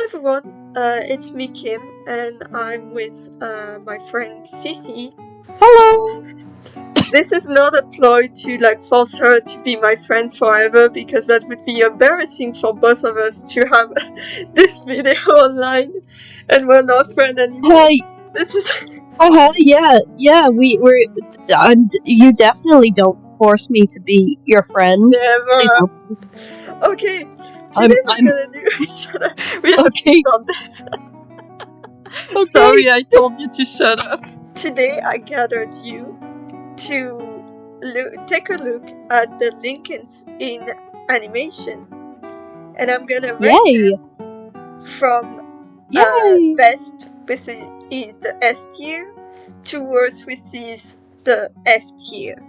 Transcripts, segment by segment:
everyone, it's me Kim, and I'm with my friend Sissy. Hello! This is not a ploy to force her to be my friend forever, because that would be embarrassing for both of us to have this video online, and we're not friends anymore. Hey, This is we're. You definitely don't force me to be your friend. Please never don't. okay. Today I'm. we're gonna do. Shut up. We have to Okay. stop this. Okay. Sorry, I told you to shut up. Today I gathered you to take a look at the Lincolns in animation, and I'm gonna rate Yay! them from Yay! best, which is the S tier, to worst, which is the F tier.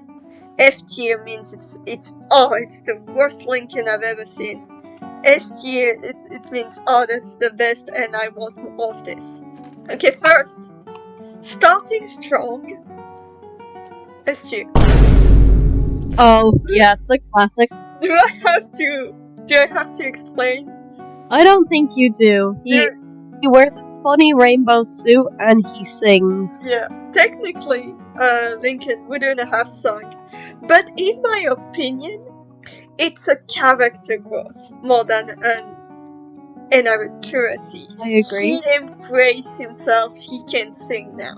F tier means it's the worst Lincoln I've ever seen. S tier it means that's the best and I want more of this. Okay, first, starting strong. S tier. Oh, yeah, it's a classic. Do I have to explain? I don't think you do. He wears a funny rainbow suit and he sings. Yeah, technically, Lincoln wouldn't have sung, but in my opinion, it's a character growth more than an accuracy. I agree. He embraced himself. He can sing now.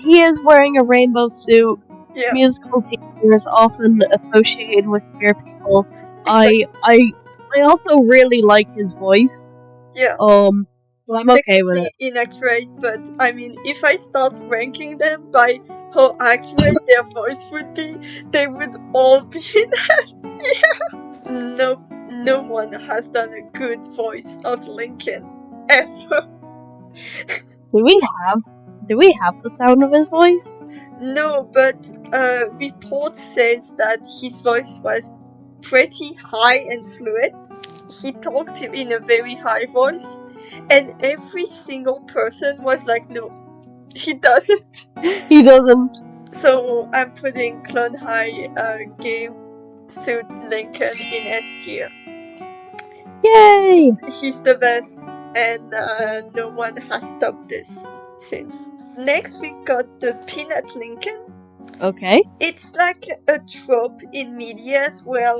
He is wearing a rainbow suit. Yeah. Musical theater is often associated with queer people. Exactly. I also really like his voice. Yeah. So I'm okay with it. Inaccurate, but I mean, if I start ranking them by how accurate their voice would be, they would all be in F tier. No one has done a good voice of Lincoln ever. Do we have the sound of his voice? No, but report says that his voice was pretty high and fluid. He talked in a very high voice, and every single person was like, no, he doesn't. He doesn't. So I'm putting Clone High game suit Lincoln in S tier. Yay! He's the best, and no one has topped this since. Next, we've got the Peanut Lincoln. Okay. It's like a trope in medias where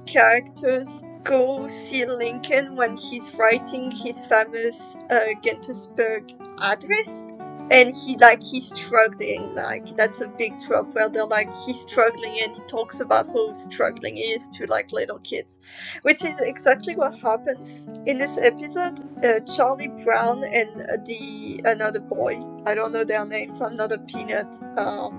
characters go see Lincoln when he's writing his famous Gettysburg Address, and he's struggling. That's a big trope where he's struggling and he talks about how struggling he is to little kids, which is exactly what happens in this episode. Charlie Brown and another boy, I don't know their names, I'm not a Peanut Stan.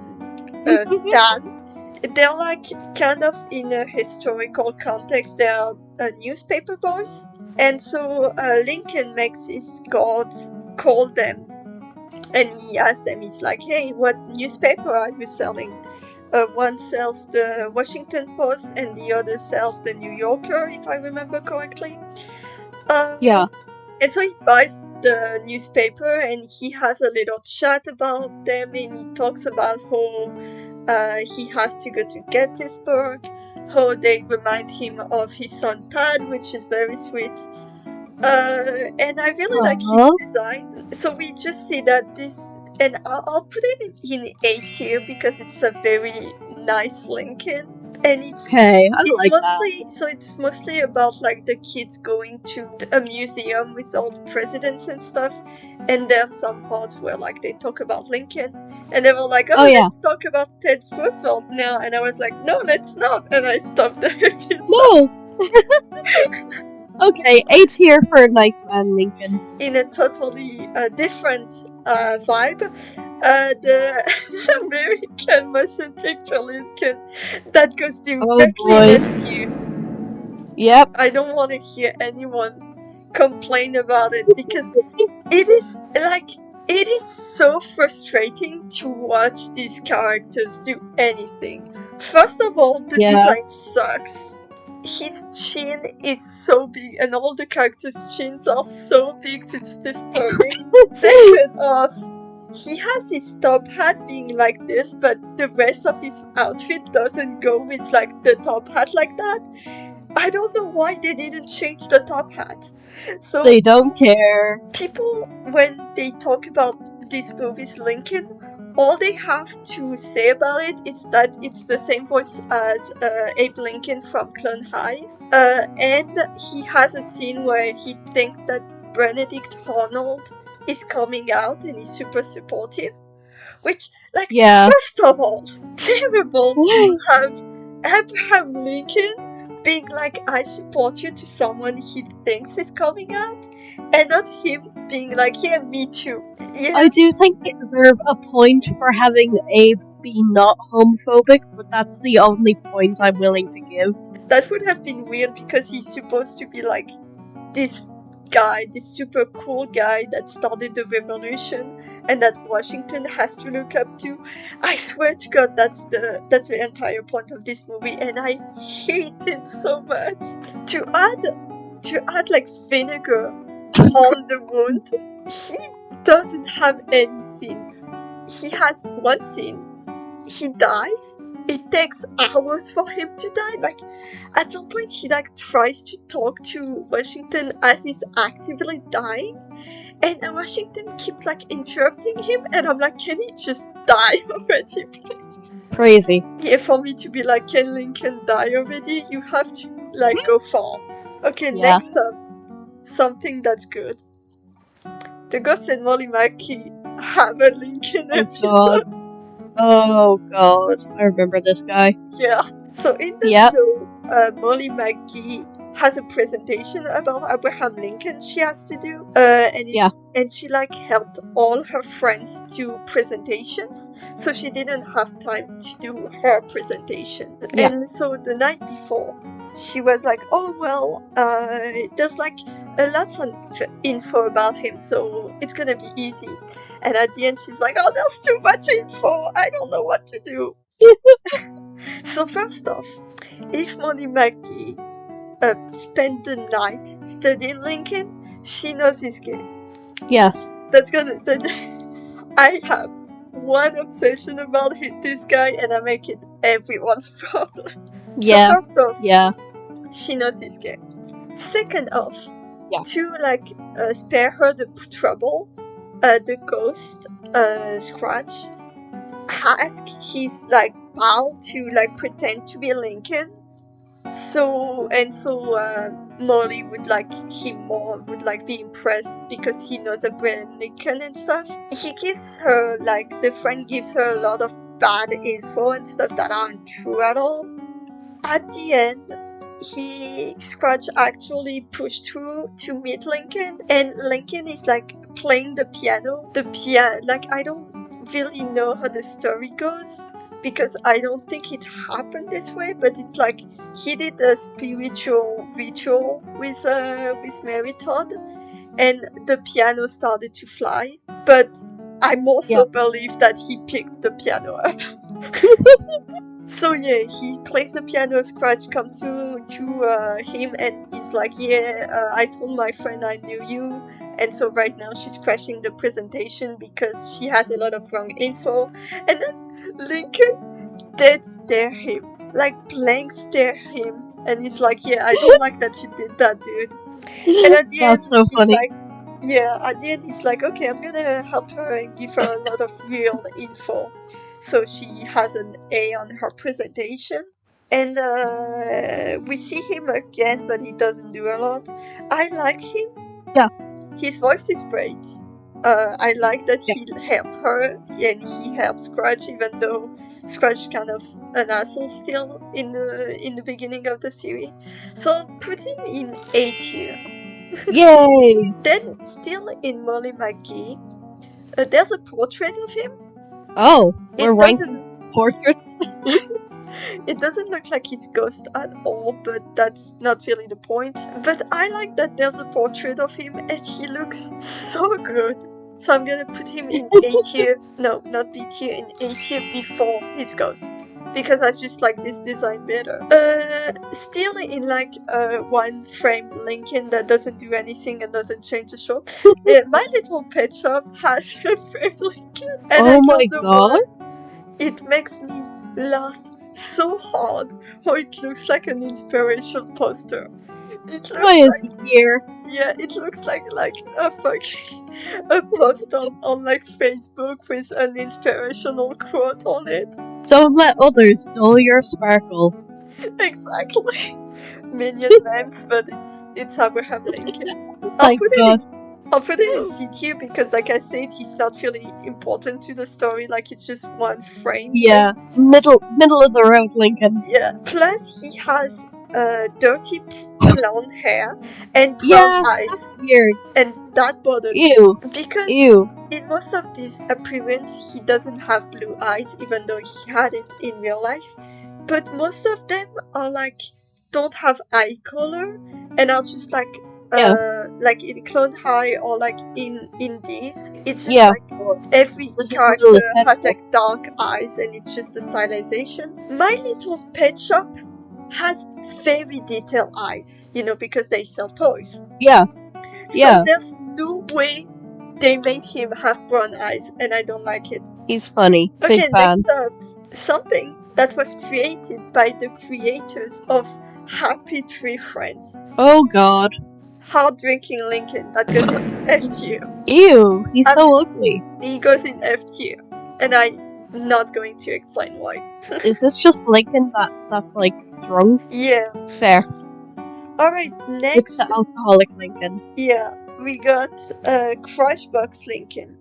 They're kind of in a historical context. They're newspaper boys, and so Lincoln makes his guards call them, and he asks them. He's like, "Hey, what newspaper are you selling?" One sells the Washington Post, and the other sells the New Yorker, if I remember correctly. Yeah. And so he buys the newspaper, and he has a little chat about them, and he talks about how he has to go to Gettysburg, how they remind him of his son Tad, which is very sweet. And I really like his design. So we just see that this, and I'll put it in A tier because it's a very nice Lincoln. And it's mostly about the kids going to a museum with all the presidents and stuff. And there's some parts where they talk about Lincoln, and they were like, "Oh, yeah, let's talk about Ted Roosevelt now." And I was like, "No, let's not." And I stopped the episode. No. Okay, A tier for Nice Man Lincoln. In a totally different vibe, the American motion picture Lincoln that goes directly left you. Yep. I don't want to hear anyone complain about it because it is so frustrating to watch these characters do anything. First of all, the design sucks. His chin is so big, and all the characters' chins are so big, it's disturbing. Second off, he has his top hat being like this, but the rest of his outfit doesn't go with the top hat like that. I don't know why they didn't change the top hat. So They don't care. people, when they talk about this movie's Lincoln, all they have to say about it is that it's the same voice as Abe Lincoln from Clone High. And he has a scene where he thinks that Benedict Arnold is coming out and he's super supportive. Which, like, Yeah. first of all, terrible to have Abraham Lincoln being like, I support you to someone he thinks is coming out, and not him being like, yeah, me too. Yeah, I do think they deserve a point for having Abe be not homophobic, but that's the only point I'm willing to give. that would have been weird because he's supposed to be like this guy, this super cool guy that started the revolution and that Washington has to look up to. I swear to God, that's the entire point of this movie, and I hate it so much. To add like vinegar on the wound, he doesn't have any scenes. He has one scene. He dies. It takes hours for him to die. Like, at some point, he like tries to talk to Washington as he's actively dying, and Washington keeps like interrupting him, and I'm like, can he just die already, please? Crazy. Yeah, for me to be like, can Lincoln die already? You have to like go far. Okay, Yeah. next up, something that's good. The Ghost and Molly Mackey have a Lincoln episode. Oh god, I remember this guy. Yeah. So in the Yep. show, Molly McGee has a presentation about Abraham Lincoln she has to do, and she like helped all her friends do presentations, so she didn't have time to do her presentation. Yeah. And so the night before, she was like, "Oh well, there's like a lot of info about him, so it's gonna be easy." And at the end, she's like, "Oh, there's too much info. I don't know what to do." So first off, if Molly Mackey spent the night studying Lincoln, she knows he's gay. Yes. I have one obsession about this guy, and I make it everyone's problem. Yeah. So first off, Yeah. she knows he's gay. Second off, Yeah. to like spare her the trouble, the ghost Scratch ask his like pal to like pretend to be Lincoln. So Molly would like him more, would like be impressed because he knows Abraham Lincoln and stuff. He gives her like the friend gives her a lot of bad info and stuff that aren't true at all. At the end, Scratch actually pushed through to meet Lincoln, and Lincoln is like playing the piano. Like, I don't really know how the story goes because I don't think it happened this way, but it's like he did a spiritual ritual with Mary Todd, and the piano started to fly. But I also believe that he picked the piano up. So yeah, he plays the piano, Scratch comes to him and he's like, I told my friend I knew you, and so right now she's crashing the presentation because she has a lot of wrong info. And then Lincoln dead stare him, like blank stare him, and he's like, yeah, I don't like that you did that, dude. And at the end, That's so he's funny. like, at the end he's like, okay, I'm gonna help her and give her a lot of real info. So she has an A on her presentation. And we see him again, but he doesn't do a lot. I like him. Yeah. His voice is great. I like that he helped her and he helped Scratch, even though Scratch kind of an asshole still in the beginning of the series. So put him in A tier. Yay! Then still in Molly McGee, there's a portrait of him. Oh, we're ranking portraits? It doesn't look like his ghost at all, but that's not really the point. But I like that there's a portrait of him and he looks so good. So I'm gonna put him in A tier. No, not B tier, in A tier before his ghost. Because I just like this design better. Still in like one frame Lincoln that doesn't do anything and doesn't change the show. My Little Pet Shop has a frame Lincoln. And oh my god! It makes me laugh so hard how it looks like an inspiration poster. It looks Why is like, he here? yeah, it looks like a post on like Facebook with an inspirational quote on it. Don't let others dull your sparkle. Exactly. Minion memes, but it's Abraham Lincoln. My God. I'll put it in C tier because, like I said, he's not really important to the story. Like, it's just one frame. Yeah, middle of the road Lincoln. Yeah. Plus, he has dirty blonde hair and brown Yeah, eyes, that's weird. and that bothers me Ew. because Ew. in most of these appearances, he doesn't have blue eyes, even though he had it in real life. But most of them are like don't have eye color and are just like in Clone High or like in these. It's just like every This is character really has aesthetic. like dark eyes and it's just a stylization. My Little Pet Shop has very detailed eyes, you know, because they sell toys. Yeah. So Yeah. there's no way they made him have brown eyes, and I don't like it. He's funny. Okay, Big fan. next up, something that was created by the creators of Happy Tree Friends. Oh God. Hard Drinking Lincoln, that goes in F tier. Ew, he's so ugly. He goes in F tier, and I'm not going to explain why. Is this just Lincoln that's like drunk? Yeah. Fair. Alright, It's next, the alcoholic Lincoln. yeah, we got Crushbox Lincoln.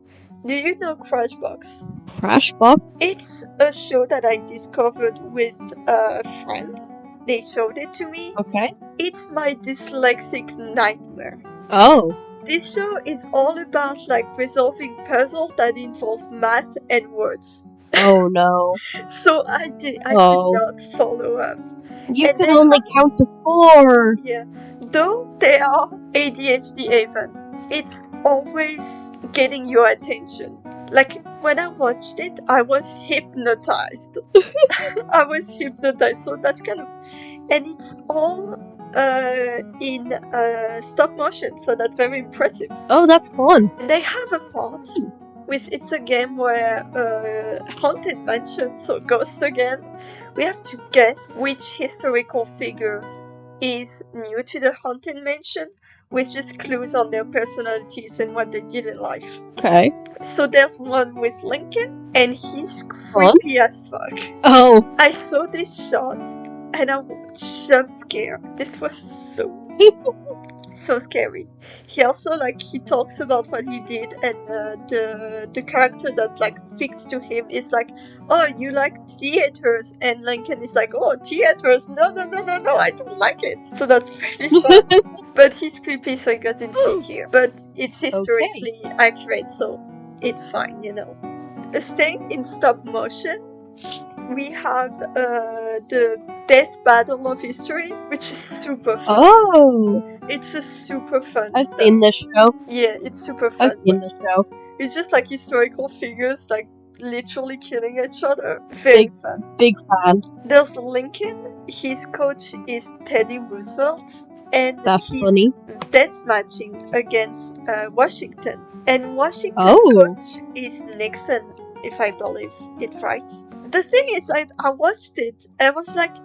Do you know Crushbox? Crashbox? It's a show that I discovered with a friend. They showed it to me. Okay. It's my dyslexic nightmare. Oh. This show is all about like resolving puzzles that involve math and words. Oh no. So I could not follow up. You And can they only count to 4. Yeah. Though they are ADHD even, it's always getting your attention. Like when I watched it, I was hypnotized. I was hypnotized. So that's kind of, and it's all in stop motion. So that's very impressive. Oh, that's fun. And they have a part which it's a game where haunted mansion, so ghosts again. We have to guess which historical figures is new to the haunted mansion, with just clues on their personalities and what they did in life. Okay. So there's one with Lincoln, and he's creepy as fuck. Oh. I saw this shot, and I was jump scared. This was so scary. He also he talks about what he did, and the character that speaks to him is like, oh, you like theaters, and Lincoln is like, oh, theaters, no, I don't like it. So that's pretty fun. But he's creepy, so he goes in C tier. But it's historically accurate, so it's fine, you know. Staying in stop motion, we have the Death Battle of History, which is super fun. Oh! It's a super fun I've stuff. seen this show. Yeah, it's super fun. I've seen this show. It's just historical figures literally killing each other. Very fun. Big fan. There's Lincoln. His coach is Teddy Roosevelt. And that's he's funny. Death matching against Washington. And Washington's coach is Nixon, if I believe it right. The thing is, I watched it and I was like,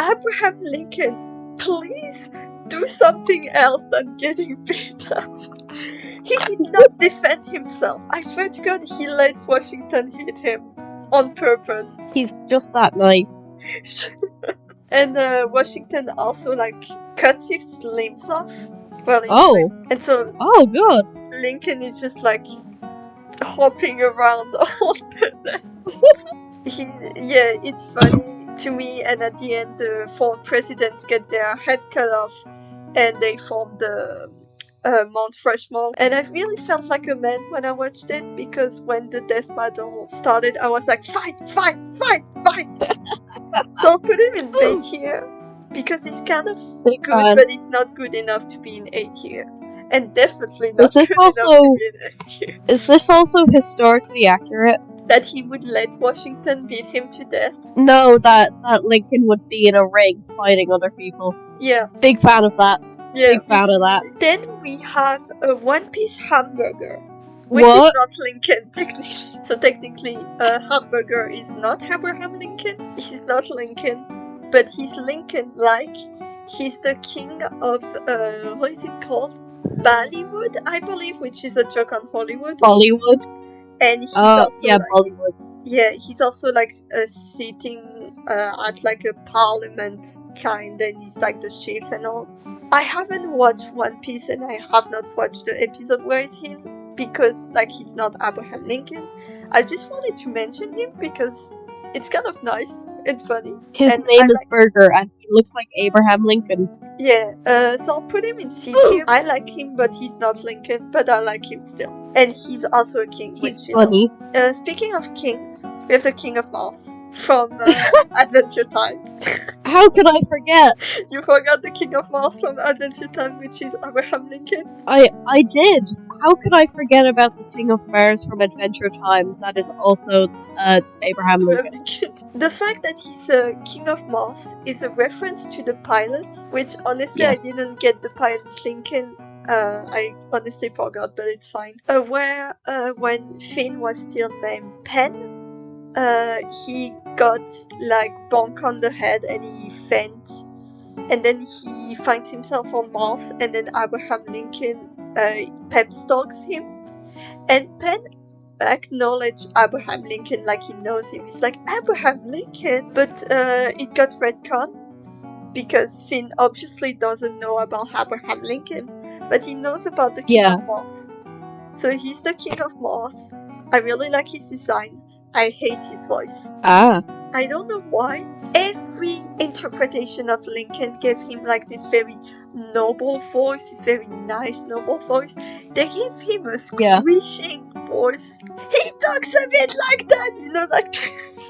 Abraham Lincoln, please do something else than getting beat up. He did not defend himself. I swear to God, he let Washington hit him on purpose. He's just that nice. And Washington also cuts his limbs off. Well, limbs. And so God. Lincoln is just hopping around all the net. It's funny to me. And at the end, the 4 presidents get their head cut off, and they form the Mount Rushmore. And I really felt like a man when I watched it, because when the death battle started, I was like, fight! So I'll put him in B tier, because he's kind of good, but he's not good enough to be in A tier. And definitely not good enough to be in S tier. Is this also historically accurate? That he would let Washington beat him to death? No, that Lincoln would be in a ring fighting other people. Yeah. Big fan of that. Yeah. Big fan of that. Then we have a One Piece hamburger, which is What? not Lincoln, technically. So technically, Hamburger is not Abraham Lincoln. He's not Lincoln, but he's Lincoln-like. He's the king of, what is it called? Bollywood, I believe, which is a joke on Hollywood. Bollywood? And he's also Yeah, like, Bollywood. yeah, he's also like sitting at like a parliament kind, and he's like the chief and all. I haven't watched One Piece, and I have not watched the episode where it's him because like he's not Abraham Lincoln. I just wanted to mention him because it's kind of nice and funny. His And name I is Burger, and he looks like Abraham Lincoln. Yeah, so I'll put him in C tier. I like him, but he's not Lincoln, but I like him still. And he's also a king, He's which, funny. Speaking of kings, we have the King of Mars from Adventure Time. How could I forget? You forgot the King of Mars from Adventure Time, which is Abraham Lincoln? I did. How could I forget about the King of Mars from Adventure Time? That is also Abraham Lincoln. The fact that he's a King of Mars is a reference to the pilot, which honestly Yes. I didn't get the pilot Lincoln. I honestly forgot, but it's fine. Where when Finn was still named Penn, he got like bonk on the head and he faint, and then he finds himself on Mars, and then Abraham Lincoln pep talks him, and Penn acknowledge Abraham Lincoln like he knows him. It's like Abraham Lincoln, but it got retconned because Finn obviously doesn't know about Abraham Lincoln, but he knows about the King of Mars. So he's the King of Mars. I really like his design. I hate his voice. I don't know why. Every interpretation of Lincoln gave him like this very noble voice, this very nice noble voice. They gave him a squishing voice. He talks a bit like that, you know, like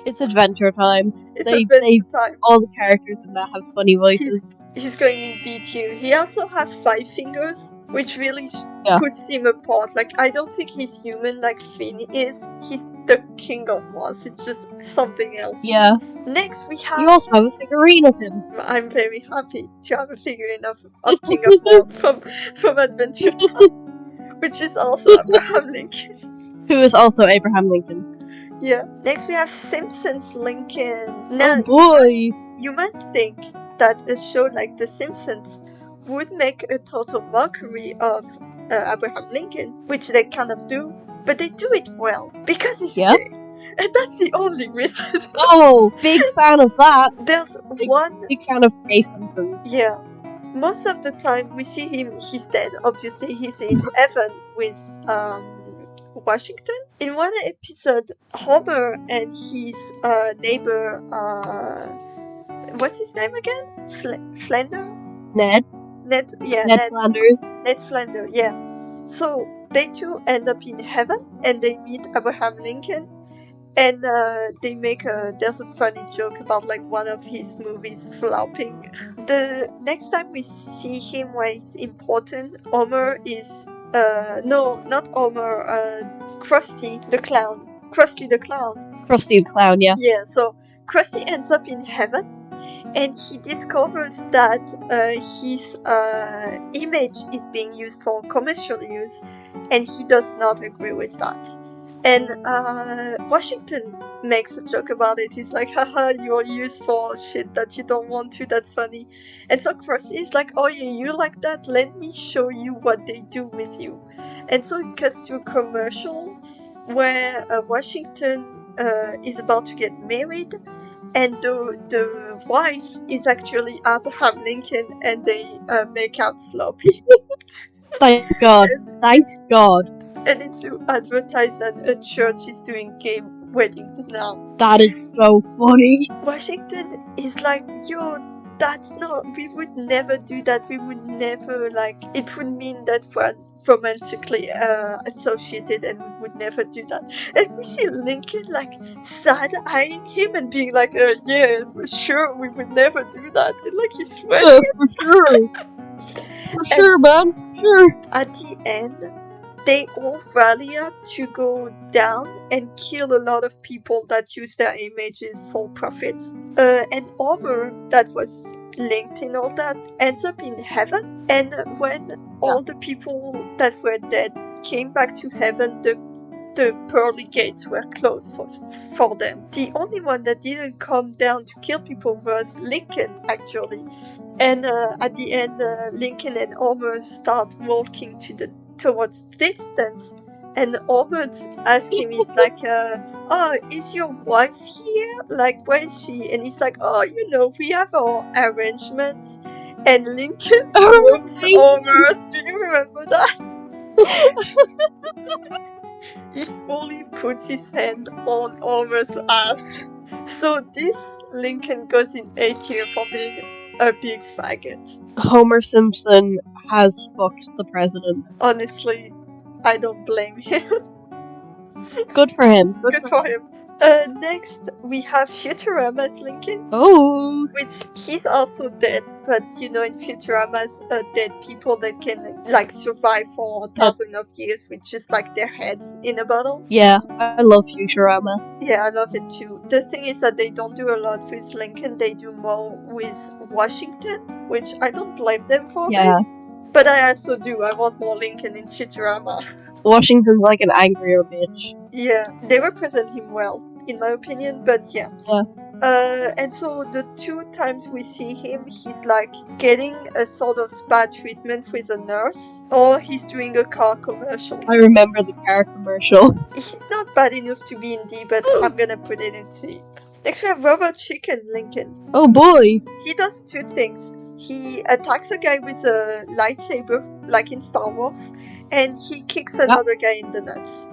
it's Adventure Time. It's Adventure Time. All the characters in that have funny voices. He's going in B tier. He also has 5 fingers, which really puts him apart. Like, I don't think he's human like Finn is. He's the King of Mars. It's just something else. Yeah. Next we have... You also have a figurine of him. I'm very happy to have a figurine of King of Mars from Adventure Time, which is also Abraham Lincoln. Who is also Abraham Lincoln. Yeah. Next we have Simpsons Lincoln. Now, oh boy! You might think that a show like The Simpsons would make a total mockery of Abraham Lincoln, which they kind of do, but they do it well because he's gay. And that's the only reason. Oh, big fan of that. There's big fan of gay Simpsons. Yeah. Most of the time we see him, he's dead. Obviously, he's in heaven with Washington. In one episode, Homer and his neighbor, what's his name again? Flanders? Ned Flanders. Ned Flanders, yeah. So they two end up in heaven and they meet Abraham Lincoln, and they make there's a funny joke about like one of his movies flopping. The next time we see him where it's important, Homer is no, not Homer, Krusty the Clown. Krusty the Clown, yeah. Yeah, so Krusty ends up in heaven, and he discovers that his image is being used for commercial use, and he does not agree with that. And Washington makes a joke about it. He's like, haha, you're used for shit that you don't want to, that's funny. And so Krusty is like, oh yeah, you like that? Let me show you what they do with you. And so it cuts to a commercial where Washington is about to get married, and the wife is actually Abraham Lincoln, and they make out sloppy. Thank God. Thanks God. And it's to advertise that a church is doing gay weddings now. That is so funny. Washington is like, yo, that's not, we would never do that. We would never, like, it would mean that we're romantically associated, and we would never do that. And we see Lincoln, like, side-eyeing him and being like, yeah, for sure, we would never do that. And, like, he's sweating. For sure. For sure, man. For sure. At the end, they all rally up to go down and kill a lot of people that use their images for profit. And Homer, that was linked in all that, ends up in heaven. And when all the people that were dead came back to heaven, the pearly gates were closed for them. The only one that didn't come down to kill people was Lincoln, actually. And at the end, Lincoln and Homer start walking towards the distance. And Homer asks him, he's like, oh, is your wife here? Like, where is she? And he's like, oh, we have our arrangements. And Lincoln whoops Homer. Do you remember that? He fully puts his hand on Homer's ass. So this Lincoln goes in A tier for being a big faggot. Homer Simpson has fucked the president. Honestly, I don't blame him. Good for him. Good for him. Next, we have Futurama's Lincoln. Oh. Which he's also dead, but in Futurama's dead people that can survive for thousands of years with just their heads in a bottle. Yeah, I love Futurama. Yeah, I love it too. The thing is that they don't do a lot with Lincoln, they do more with Washington, which I don't blame them for this. But I also do. I want more Lincoln in Futurama. Washington's like an angrier bitch. Yeah, they represent him well, in my opinion, but yeah. And so the 2 times we see him, he's getting a sort of spa treatment with a nurse, or he's doing a car commercial. I remember the car commercial. He's not bad enough to be in D, but I'm gonna put it in C. Next we have Robot Chicken Lincoln. Oh boy! He does 2 things. He attacks a guy with a lightsaber, like in Star Wars, and he kicks another guy in the nuts.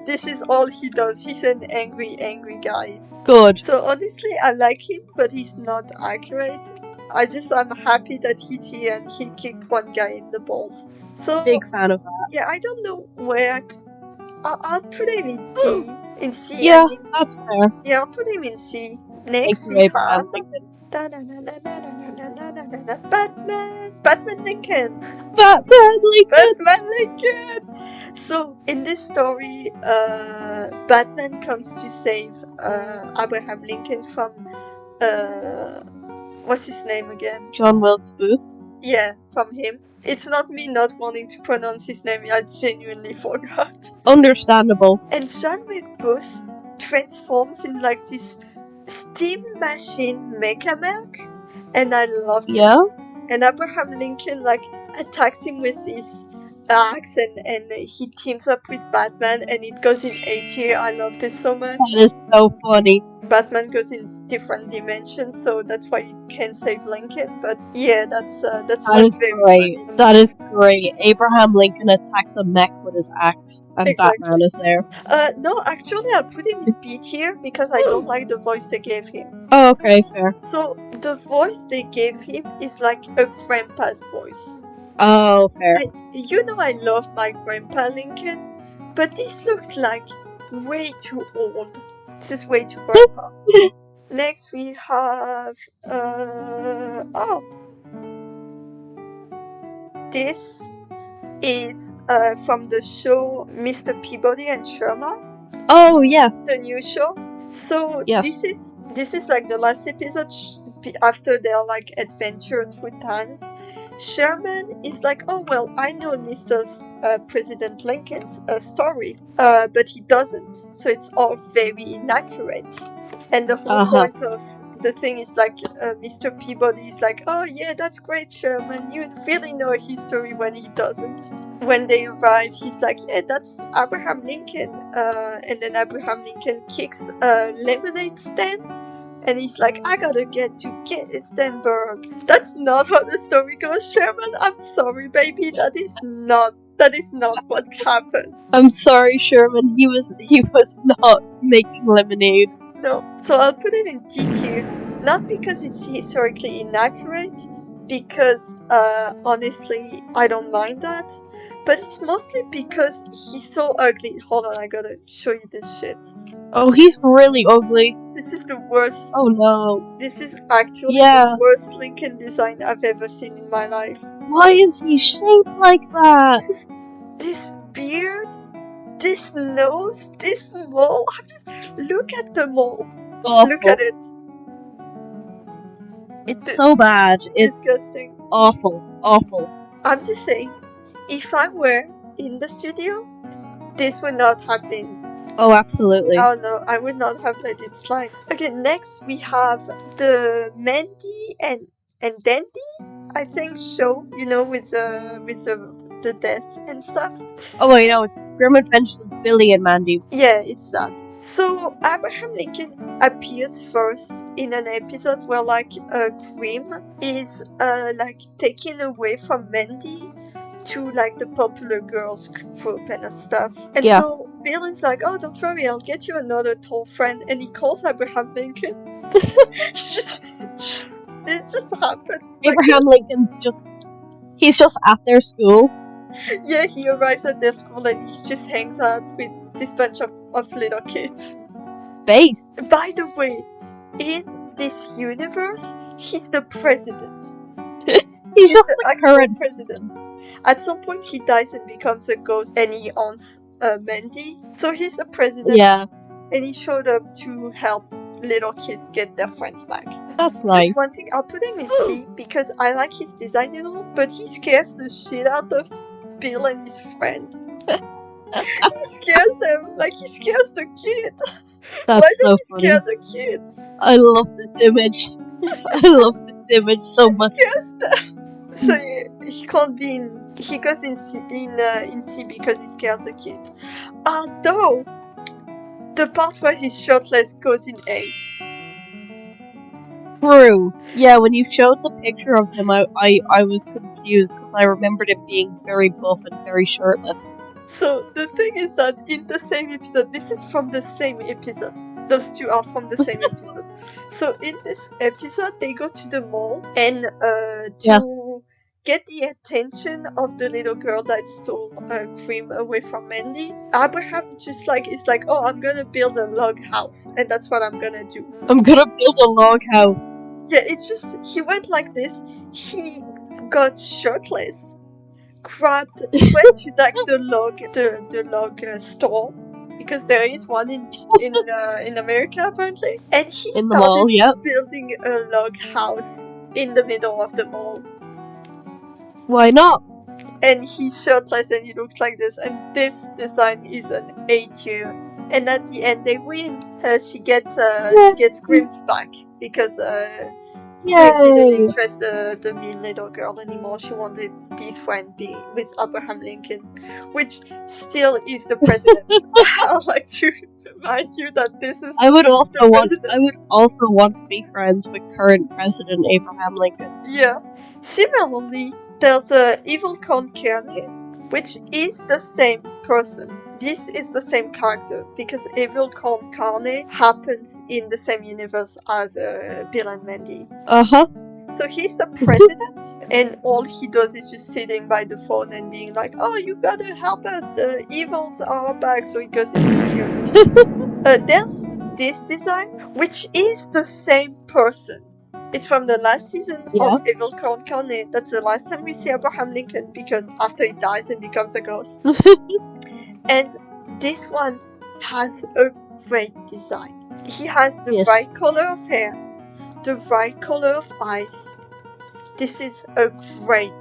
This is all he does. He's an angry guy. Good. So honestly, I like him, but he's not accurate. I'm happy that he's here and he kicked one guy in the balls. So big fan of that. Yeah, I don't know where. I'll put him in D. In C. Yeah, that's fair. Yeah, I'll put him in C. Next we have Batman Lincoln. Batman Lincoln. So in this story, Batman comes to save Abraham Lincoln from what's his name again? John Wilkes Booth. Yeah, from him. It's not me not wanting to pronounce his name. I genuinely forgot. Understandable. And John Wilkes Booth transforms in this steam machine mecha-merc, and I love it. Yeah. And Abraham Lincoln attacks him with his axe, and he teams up with Batman, and it goes in A tier. I love this so much. That is so funny. Batman goes in different dimensions, so that's why you can save Lincoln. But yeah, that's very great. funny. That is great. Abraham Lincoln attacks a mech with his axe, and Exactly. Batman is there. No, actually, I'll put him in B tier because I don't like the voice they gave him. Oh, okay, fair. So the voice they gave him is like a grandpa's voice. Oh, fair. I love my grandpa Lincoln, but this looks like way too old. This is way too grandpa. Next we have this is from the show Mr. Peabody and Sherman. Oh yes. The new show. So yes. this is the last episode after their adventure through time. Sherman is oh well, I know Mr. President Lincoln's story, but he doesn't. So it's all very inaccurate. And the whole point of the thing is Mr. Peabody is oh yeah, that's great, Sherman. You really know history when he doesn't. When they arrive, he's yeah, that's Abraham Lincoln. And then Abraham Lincoln kicks a lemonade stand. And he's I gotta get to Gettysburg. That's not how the story goes, Sherman. I'm sorry, baby. That is not what happened. I'm sorry, Sherman. He was not making lemonade. No. So I'll put it in D tier. Not because it's historically inaccurate, because honestly, I don't mind that. But it's mostly because he's so ugly. Hold on, I gotta show you this shit. Oh, he's really ugly. This is the worst. Oh no. This is actually the worst Lincoln design I've ever seen in my life. Why is he shaped like that? This beard, this nose, this mole. Look at the mole. Awful. Look at it. It's so bad. It's disgusting. Awful. I'm just saying, if I were in the studio, this would not have been. Oh, absolutely. Oh no, I would not have let it slide. Okay, next we have the Mandy and Dandy, I think, show. You know, with the death and stuff. Oh wait, no, it's Grim Adventures of Billy and Mandy. Yeah, it's that. So Abraham Lincoln appears first in an episode where like Grim is like taken away from Mandy to like the popular girls group and stuff. And Yeah. so Bill is like, oh, don't worry, I'll get you another tall friend. And he calls Abraham Lincoln. it just happens. Abraham Lincoln's he's just at their school. Yeah, he arrives at their school and he just hangs out with this bunch of little kids. Face. By the way, in this universe, he's the president. He's just the the actual current president. At some point, he dies and becomes a ghost, and he owns Mandy. So he's the president. Yeah, And he showed up to help little kids get their friends back. that's nice. Just one thing, I'll put him in C because I like his design and all, but he scares the shit out of Bill and his friend. He scares them, like he scares the kids. That's Why so does he funny. scare the kids? I love this image. I love this image so much. So yeah, he can't be in. He goes in C because he scares the kid. Although the part where he's shirtless goes in A. True. Yeah, when you showed the picture of him, I was confused because I remembered him being very buff and very shirtless. So the thing is that in the same episode, this is from the same episode. Those two are from the same episode. So in this episode, they go to the mall and to get the attention of the little girl that stole Cream away from Mandy, Abraham just is like, oh, I'm gonna build a log house, and that's what I'm gonna do. I'm gonna build a log house. Yeah, it's just he went like this. He got shirtless. Went to like the log store because there is one in America apparently, and he In the mall, started yep. building a log house in the middle of the mall. Why not? And he's shirtless and he looks like this, and this design is an A tier. And at the end they win. She gets Grimm's back because Grim didn't interest the mean little girl anymore. She wanted to be friend with Abraham Lincoln, which still is the president. I'd like to remind you that this is. I would also want to be friends with current President Abraham Lincoln. Yeah. Similarly, there's Evil Count Kearney, which is the same person. This is the same character because Evil Count Kearney happens in the same universe as Bill and Mandy. Uh-huh. So he's the president, and all he does is just sitting by the phone and being like, oh, you gotta help us, the evils are back, so he goes into here. There's this design, which is the same person. It's from the last season of Evil Count Kearney. That's the last time we see Abraham Lincoln, because after he dies and becomes a ghost. And this one has a great design. He has the right color of hair, the right color of eyes. This is a great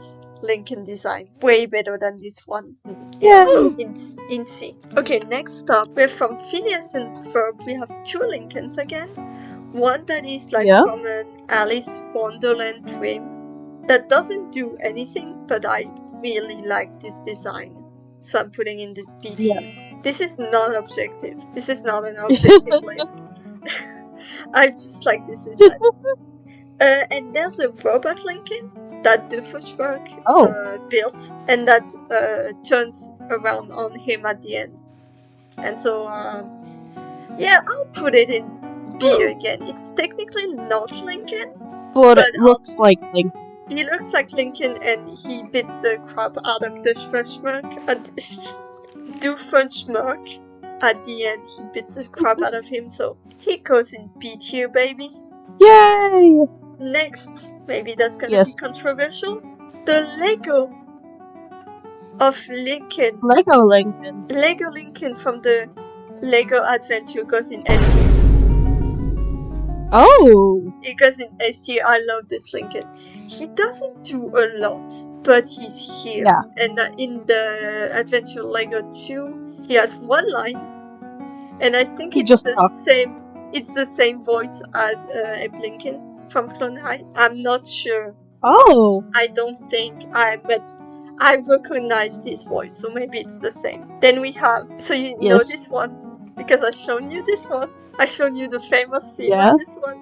Lincoln design. Way better than this one in C. Okay, next up, we're from Phineas and Ferb. We have two Lincolns again. One that is from an Alice Wonderland dream that doesn't do anything, but I really like this design. So I'm putting in the B tier. This is not objective. This is not an objective list. I just like this design. And there's a robot Lincoln that Doofenshmirtz built, and that turns around on him at the end. And so, I'll put it in B again. It's technically not Lincoln, but it looks like Lincoln. He looks like Lincoln, and he beats the crap out of Doofenshmirtz. Doofenshmirtz. At the end, he beats the crap out of him, so he goes in B tier, baby. Yay! Next, maybe that's gonna be controversial. The Lego of Lincoln. Lego Lincoln. Lego Lincoln from the Lego Adventure goes in S tier. Oh! Because in S tier, I love this Lincoln. He doesn't do a lot, but he's here. Yeah. And in the Adventure Lego 2, he has one line, and I think He it's just the talks. same. It's the same voice as Abe Lincoln from Clone High. I'm not sure. Oh! I don't think but I recognized his voice, so maybe it's the same. Then we have, so you know Yes. this one because I shown you this one. I shown you the famous scene Yeah. of this one.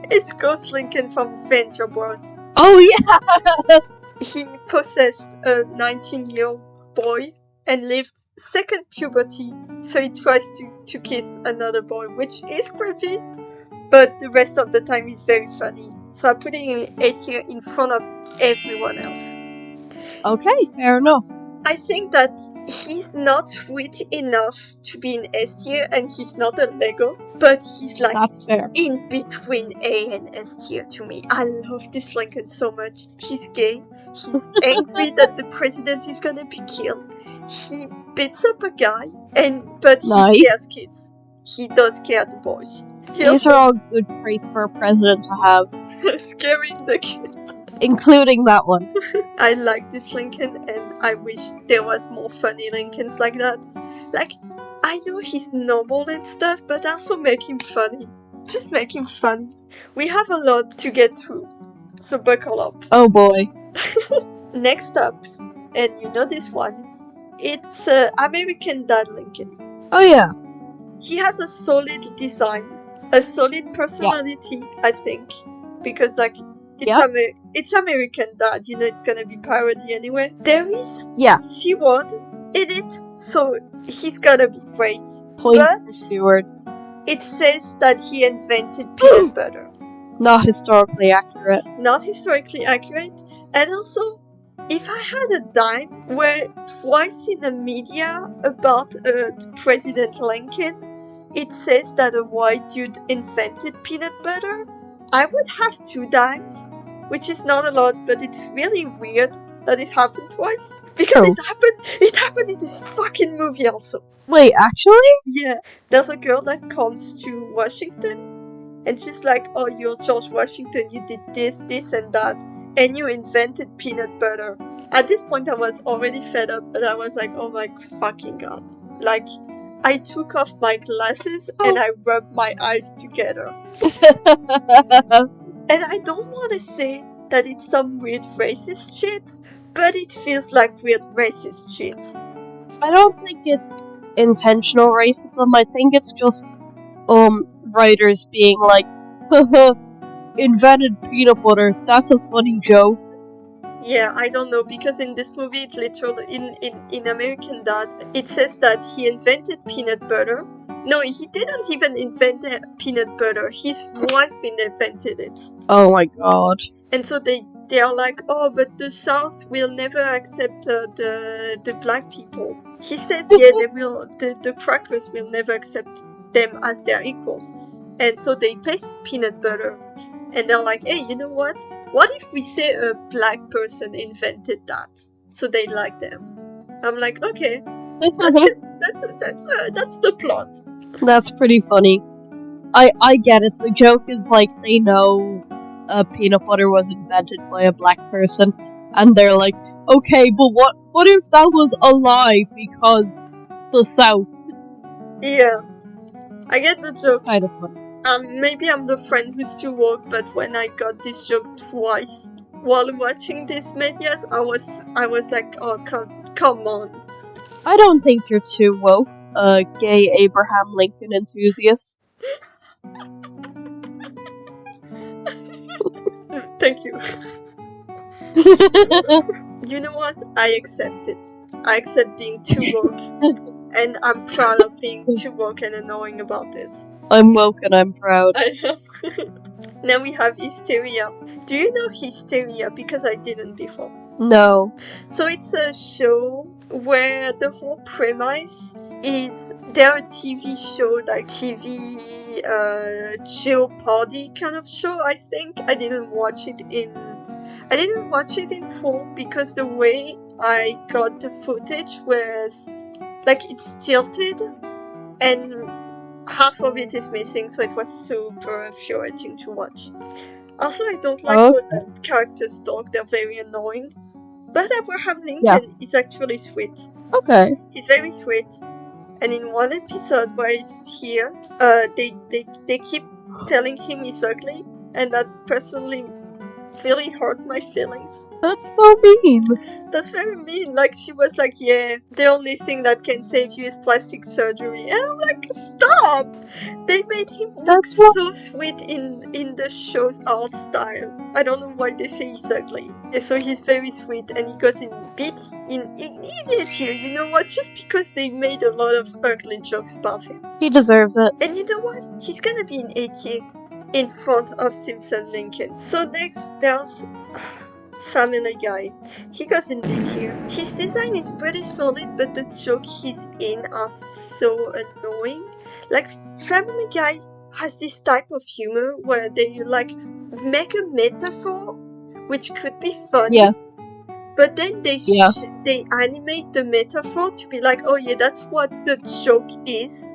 It's Ghost Lincoln from Venture Bros. Oh yeah! He possessed a 19-year-old boy and lived second puberty, so he tries to kiss another boy, which is creepy, but the rest of the time it's very funny. So I'm putting it here in front of everyone else. Okay, fair enough. I think that he's not sweet enough to be in S tier, and he's not a Lego, but he's like That's fair. in between A and S tier to me. I love this Lincoln so much. He's gay. He's angry that the president is gonna be killed. He beats up a guy, but he Nice. scares kids. He does scare the boys. He These also are all good traits for a president to have, scaring the kids. including that one. I like this Lincoln, and I wish there was more funny Lincolns like that. Like, I know he's normal and stuff, but also make him funny. Just make him funny. We have a lot to get through, so buckle up. Oh boy. Next up, and you know this one, it's American Dad Lincoln. Oh yeah. He has a solid design, a solid personality, I think, because like it's American Dad, you know, it's gonna be parody anyway. There is C-word in it, so he's gonna be great. Point Stewart. It says that he invented peanut butter. Not historically accurate. Not historically accurate, and also, if I had a dime where twice in the media about President Lincoln, it says that a white dude invented peanut butter, I would have 2 dimes, which is not a lot, but it's really weird that it happened twice. Because it happened in this fucking movie also. Wait, actually? Yeah, there's a girl that comes to Washington, and she's like, oh, you're George Washington, you did this, this, and that, and you invented peanut butter. At this point, I was already fed up, but I was like, oh my fucking god. Like, I took off my glasses and I rubbed my eyes together. And I don't want to say that it's some weird racist shit, but it feels like weird racist shit. I don't think it's intentional racism. I think it's just writers being like, invented peanut butter. That's a funny joke. Yeah, I don't know, because in this movie, it literally, in American Dad, it says that he invented peanut butter. No, he didn't even invent peanut butter. His wife invented it. Oh my god. And so they are like, oh, but the South will never accept the black people. He says, yeah, they will. The crackers will never accept them as their equals. And so they taste peanut butter, and they're like, hey, you know what? What if we say a black person invented that? So they like them. I'm like, okay, that's the plot. That's pretty funny. I get it. The joke is like they know peanut butter was invented by a black person, and they're like, okay, but what if that was a lie because the South? Yeah, I get the joke. Kind of funny. Maybe I'm the friend who's too woke, but when I got this joke twice while watching these medias, I was like, oh, come on. I don't think you're too woke, gay Abraham Lincoln enthusiast. Thank you. You know what? I accept it. I accept being too woke, and I'm proud of being too woke and annoying about this. I'm woke and I'm proud. I am. Now we have Hysteria. Do you know Hysteria? Because I didn't before. No. So it's a show where the whole premise is they're a TV show, like TV Jeopardy kind of show, I think. I didn't watch it in full because the way I got the footage was like it's tilted, and half of it is missing, so it was super infuriating to watch. Also, I don't like when the characters talk, they're very annoying. But Abraham Lincoln is actually sweet. Okay. He's very sweet. And in one episode where he's here, they keep telling him he's ugly, and that personally really hurt my feelings. That's so mean. That's very mean. Like, she was like, yeah, the only thing that can save you is plastic surgery. And I'm like, stop! They made him look so sweet in the show's art style. I don't know why they say he's ugly. Yeah, so he's very sweet, and he goes in idiot here. You know what? Just because they made a lot of ugly jokes about him. He deserves it. And you know what? He's gonna be in 8 years in front of Simpson Lincoln. So next, there's Family Guy. He goes in D tier. His design is pretty solid, but the jokes he's in are so annoying. Like, Family Guy has this type of humor where they like make a metaphor which could be funny, but then they animate the metaphor to be like, oh yeah, that's what the joke is.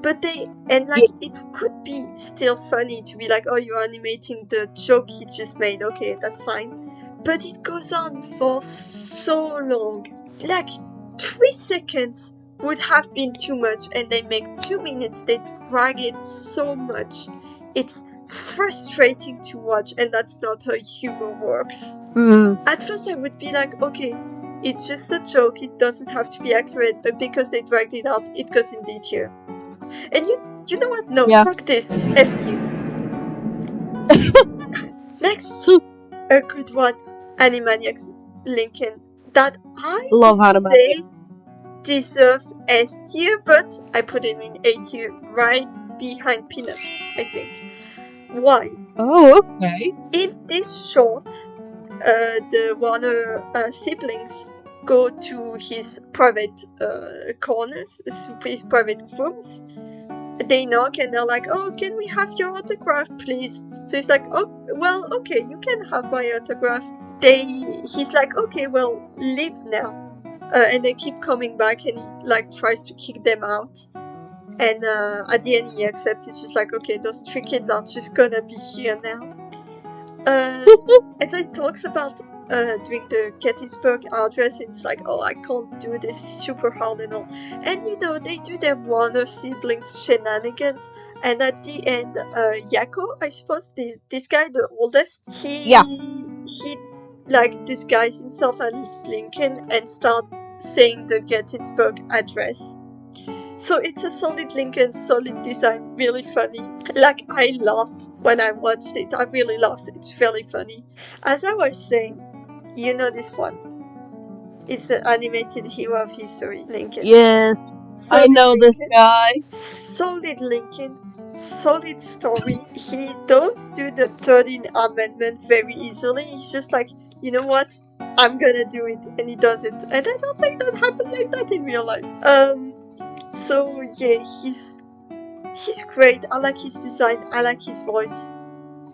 But it could be still funny to be like, oh, you're animating the joke he just made. Okay, that's fine. But it goes on for so long. Like, 3 seconds would have been too much, and they make 2 minutes. They drag it so much. It's frustrating to watch, and that's not how humor works. At first I would be like, okay, it's just a joke, it doesn't have to be accurate, but because they dragged it out, it goes in D tier. And you know what? No, fuck this. F you. Next, a good one, Animaniacs Lincoln, that I would say deserves S tier, but I put him in A tier, right behind Peanuts, I think. Why? Oh, okay. In this short, the Warner siblings go to his private corners, his private rooms. They knock and they're like, oh, can we have your autograph, please? So he's like, oh, well, okay, you can have my autograph. He's like, okay, well, leave now. And they keep coming back, and he like tries to kick them out. And at the end he accepts. It's just like, okay, those 3 kids are just gonna be here now. And so he talks about doing the Gettysburg Address. It's like, oh, I can't do this, it's super hard and all. And you know, they do their Warner siblings shenanigans. And at the end, Yakko, I suppose, this guy, the oldest, he like disguised himself as Lincoln and start saying the Gettysburg Address. So it's a solid Lincoln, solid design, really funny. Like, I laugh when I watched it. I really laugh. It's really funny. As I was saying, you know this one. It's the animated hero of history, Lincoln. Yes, solid I know Lincoln, this guy. Solid Lincoln, solid story. He does do the 13th Amendment very easily. He's just like, you know what? I'm gonna do it. And he does it. And I don't think that happened like that in real life. So yeah, he's great. I like his design. I like his voice.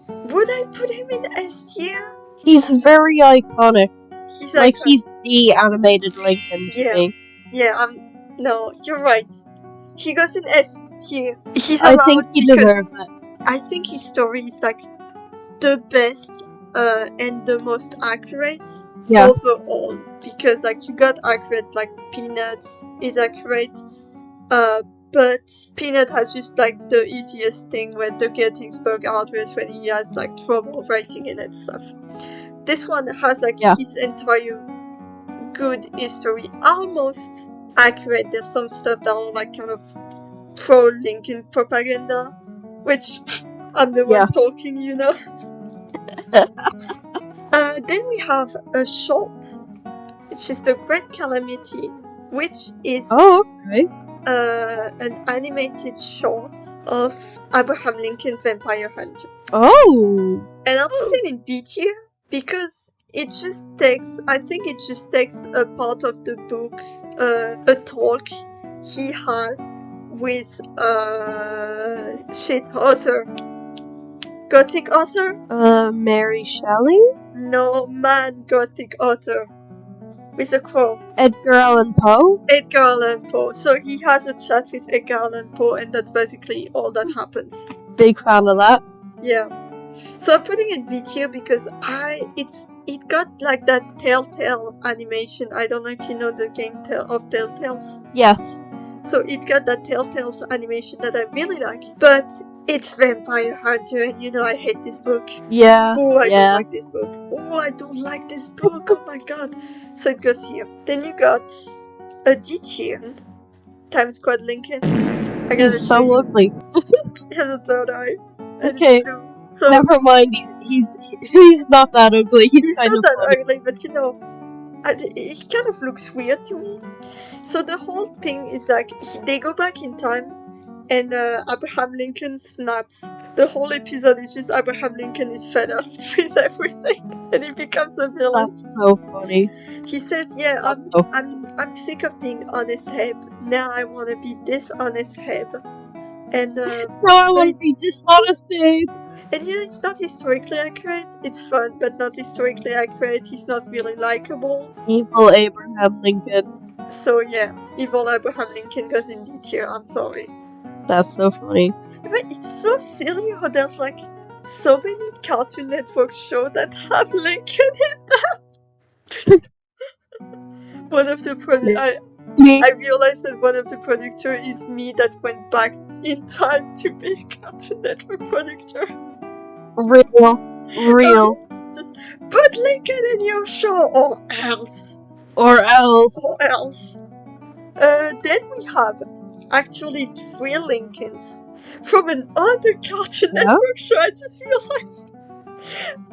Would I put him in S tier? He's very iconic. He's the animated Lincoln to me. Yeah, no, you're right. He goes in S tier. I think he deserves it. I think his story is like the best and the most accurate overall. Because like you got accurate, like Peanuts is accurate. But Peanut has just like the easiest thing with the Gettysburg Address when he has like trouble writing in it stuff. This one has like his entire good history, almost accurate. There's some stuff that are like kind of pro-Lincoln propaganda, which I'm the one talking, you know. Then we have a short, which is The Great Calamity, which is an animated short of Abraham Lincoln Vampire Hunter. Oh! And I'll put it in B tier because it just takes a part of the book, a talk he has with Gothic author? Mary Shelley? No, man, Gothic author. with a crow. Edgar Allan Poe? Edgar Allan Poe. So he has a chat with Edgar Allan Poe, and that's basically all that happens. Big fan of that. Yeah. So I'm putting it B tier because it got like that Telltale animation. I don't know if you know the game of Telltales. Yes. So it got that Telltale's animation that I really like. But it's Vampire Hunter, and you know I hate this book. Yeah. Oh, I yeah. don't like this book. Oh, I don't like this book. Oh my god. So it goes here. Then you got a D tier. Time Squad Lincoln. I gotta He's so ugly. He has a third eye. And Okay. it's blue. So Never mind. He's not that ugly. He's kind not of that funny. ugly, but you know, he kind of looks weird to me. So the whole thing is like they go back in time, and Abraham Lincoln snaps. The whole episode is just Abraham Lincoln is fed up with everything, and he becomes a villain. That's so funny. He says, "Yeah, I'm sick of being honest Heb. Now I want to be dishonest Heb." And No, I want to be dishonest, Dave. And you know, it's not historically accurate. It's fun, but not historically accurate. He's not really likable. Evil Abraham Lincoln. So yeah, evil Abraham Lincoln goes in D tier. I'm sorry. That's so funny. But it's so silly how there's like so many Cartoon Network shows that have Lincoln in them. One of the I realized that one of the producers is me that went back in time to be a Cartoon Network producer. Real. Just put Lincoln in your show or else. Then we have actually 3 Lincolns from another Cartoon Network show. I just realized.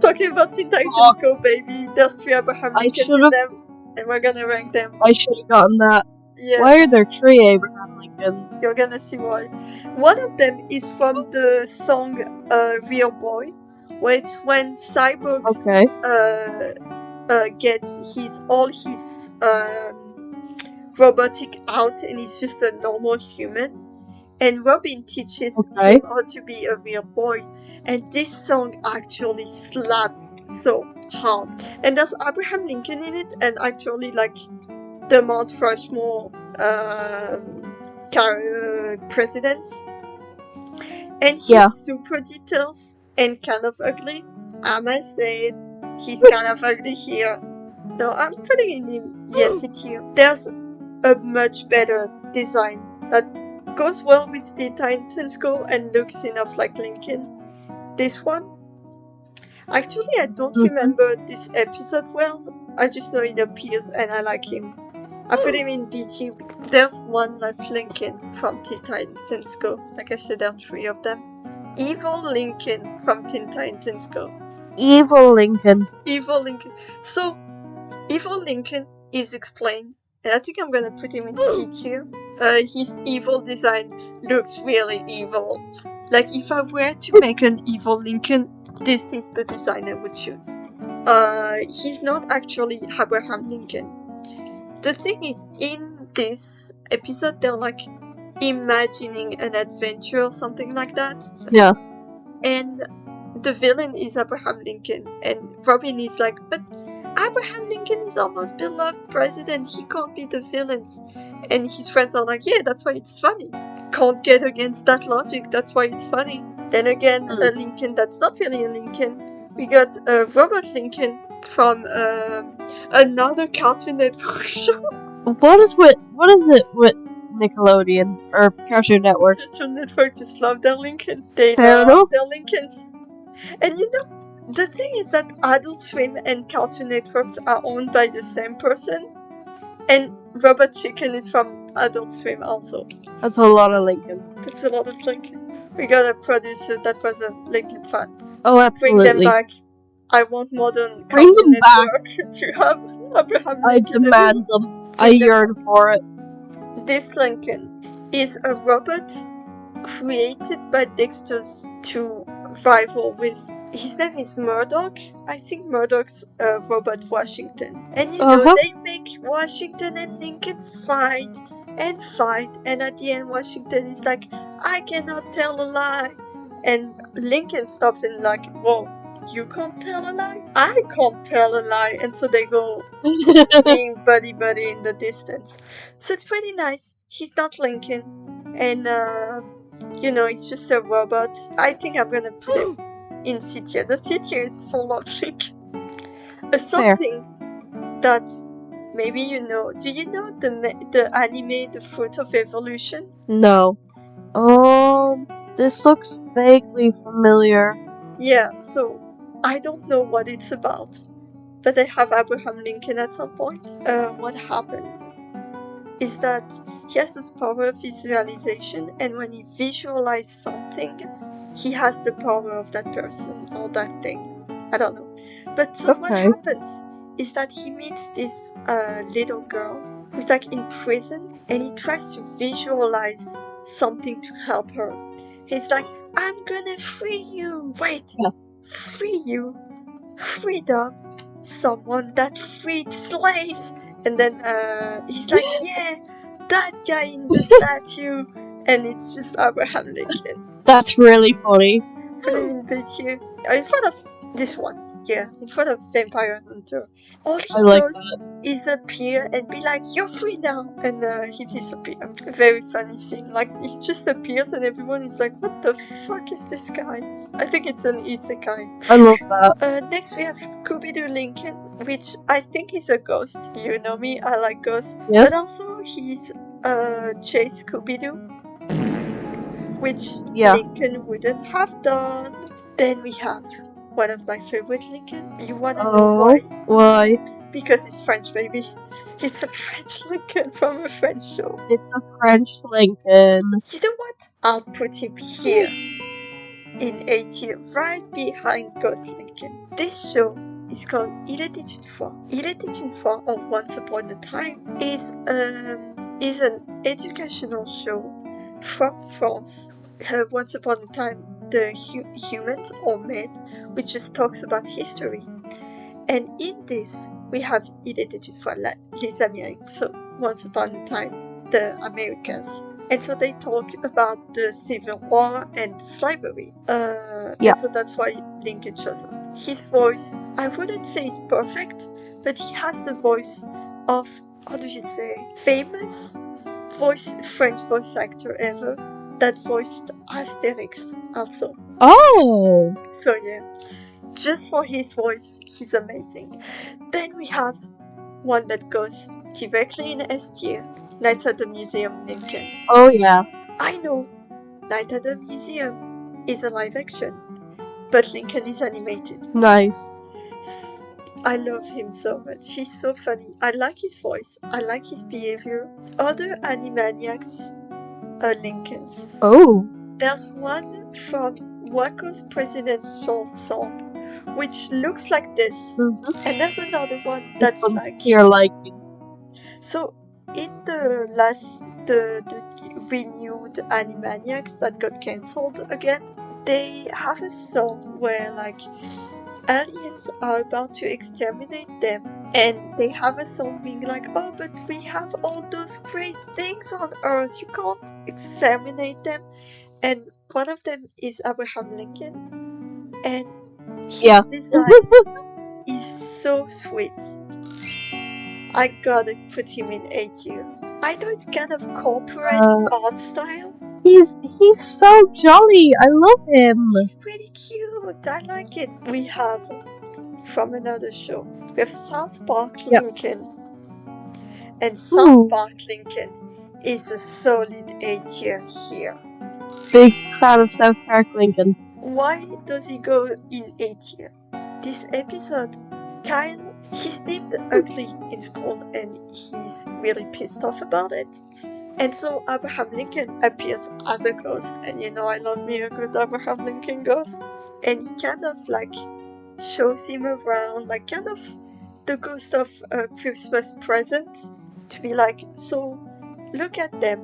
Talking about Teen Titans Go, baby. There's 3 Abraham Lincolns in them, and we're gonna rank them. I should have gotten that. Yeah. Why are there 3 Abraham Lincolns? You're gonna see why. One of them is from the song Real Boy, where it's when Cyborg gets all his robotic out and he's just a normal human. And Robin teaches him how to be a real boy. And this song actually slaps so hard. And there's Abraham Lincoln in it, and actually like the Mount Rushmore presidents. And he's super detailed and kind of ugly. I must say it. He's kind of ugly here. No, I'm putting him yes tier. There's a much better design that goes well with the Titans Go and looks enough like Lincoln. This one, actually, I don't remember this episode well. I just know it appears and I like him. I put him in BT. There's one less Lincoln from Teen Titans Go. Like I said, there are 3 of them. Evil Lincoln from Teen Titans Go. Evil Lincoln. So, Evil Lincoln is explained. And I think I'm gonna put him in C tier. His evil design looks really evil. Like, if I were to make an evil Lincoln, this is the design I would choose. He's not actually Abraham Lincoln. The thing is, in this episode, they're like imagining an adventure or something like that. Yeah. And the villain is Abraham Lincoln. And Robin is like, but Abraham Lincoln is our most beloved president. He can't be the villains. And his friends are like, yeah, that's why it's funny. Can't get against that logic. That's why it's funny. Then again, a Lincoln that's not really a Lincoln. We got Robert Lincoln from another Cartoon Network show. What is it with Nickelodeon or Cartoon Network? Cartoon Network just love their Lincolns. They Fair love enough. their Lincolns. And you know, the thing is that Adult Swim and Cartoon Networks are owned by the same person. And Robot Chicken is from Adult Swim also. That's a lot of Lincoln. That's a lot of Lincoln. We got a producer that was a Lincoln fan. Oh, absolutely. Bring them back. I want modern Cartoon Network to have Abraham Lincoln. I demand them. I yearn for it. This Lincoln is a robot created by Dexter's to rival with... His name is Murdoch. I think Murdoch's Robot Washington. And you know, they make Washington and Lincoln fight. And at the end, Washington is like, I cannot tell a lie. And Lincoln stops and like, whoa, you can't tell a lie, I can't tell a lie. And so they go being buddy in the distance. So it's pretty nice. He's not Lincoln. And, he's just a robot. I think I'm gonna put him in City. The City is full of Lincoln. Something that maybe you know. Do you know the anime, The Fruit of Evolution? No. This looks vaguely familiar. Yeah, so I don't know what it's about, but they have Abraham Lincoln at some point. What happened is that he has this power of visualization, and when he visualizes something, he has the power of that person or that thing. I don't know. But so what happens is that he meets this little girl who's like in prison, and he tries to visualize something to help her. He's like, I'm gonna free you. Wait, free you? Freedom? Someone that freed slaves? And then he's like, yeah, that guy in the statue. And it's just Abraham Lincoln. That's really funny. Put him in video. In front of this one. Yeah, in front of Vampire Hunter. All he does is appear and be like, you're free now. And he disappears. Very funny scene. Like, he just appears and everyone is like, what the fuck is this guy? I think it's an isekai. I love that. Next we have Scooby-Doo Lincoln, which I think is a ghost. You know me, I like ghosts. Yes. But also he's Chase Scooby-Doo, which Lincoln wouldn't have done. Then we have one of my favorite Lincoln. You wanna know why? Why? Because it's French, baby. It's a French Lincoln from a French show. It's a French Lincoln. You know what? I'll put him here in A tier, right behind Ghost Lincoln. This show is called Il était une fois. Il était une fois, or Once Upon a Time, is an educational show from France. Once Upon a Time, the humans or men, which just talks about history. And in this, we have Il était une fois, les Amériques. So, Once Upon a Time, the Americas. And so they talk about the Civil War and slavery. And so that's why Lincoln shows up. His voice, I wouldn't say it's perfect, but he has the voice of, how do you say, famous French voice actor ever that voiced Asterix also. Oh! So yeah, just for his voice, he's amazing. Then we have one that goes directly in S tier. Nights at the Museum Lincoln. Oh yeah. I know. Night at the Museum is a live action, but Lincoln is animated. Nice. I love him so much. He's so funny. I like his voice. I like his behavior. Other Animaniacs are Lincolns. Oh. There's one from Waco's Presidential Song, which looks like this. Mm-hmm. And there's another one that's like... You're liking. So, in the last, the renewed Animaniacs that got cancelled again, they have a song where like aliens are about to exterminate them, and they have a song being like, oh, but we have all those great things on Earth, you can't exterminate them. And one of them is Abraham Lincoln, and his design is so sweet. I gotta put him in A tier. I know it's kind of corporate art style. He's so jolly. I love him. He's pretty cute. I like it. We have from another show. We have South Park Lincoln. And South Park Lincoln is a solid A tier here. Big fan of South Park Lincoln. Why does he go in A tier? This episode, Kyle, he's named ugly in school and he's really pissed off about it. And so Abraham Lincoln appears as a ghost, and you know I love me a good Abraham Lincoln ghost. And he kind of like shows him around, like kind of the ghost of a Christmas present, to be like, so look at them,